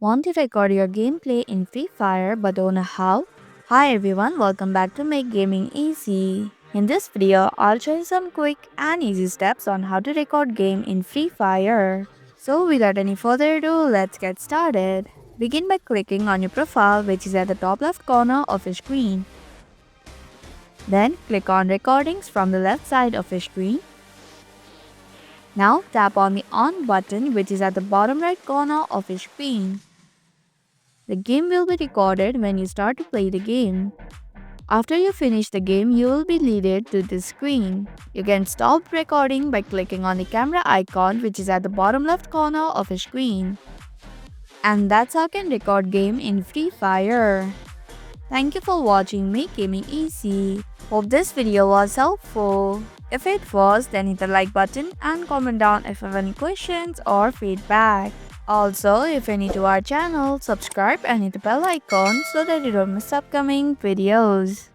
Want to record your gameplay in Free Fire but don't know how? Hi everyone, welcome back to Make Gaming Easy. In this video, I'll show you some quick and easy steps on how to record game in Free Fire. So without any further ado, let's get started. Begin by clicking on your profile, which is at the top left corner of your screen. Then click on recordings from the left side of your screen. Now tap on the on button, which is at the bottom right corner of your screen. The game will be recorded when you start to play the game. After you finish the game, you will be leaded to this screen. You can stop recording by clicking on the camera icon, which is at the bottom left corner of your screen. And that's how you can record game in Free Fire. Thank you for watching Make Gaming Easy. Hope this video was helpful. If it was, then hit the like button and comment down if you have any questions or feedback. Also, if you're new to our channel, subscribe and hit the bell icon so that you don't miss upcoming videos.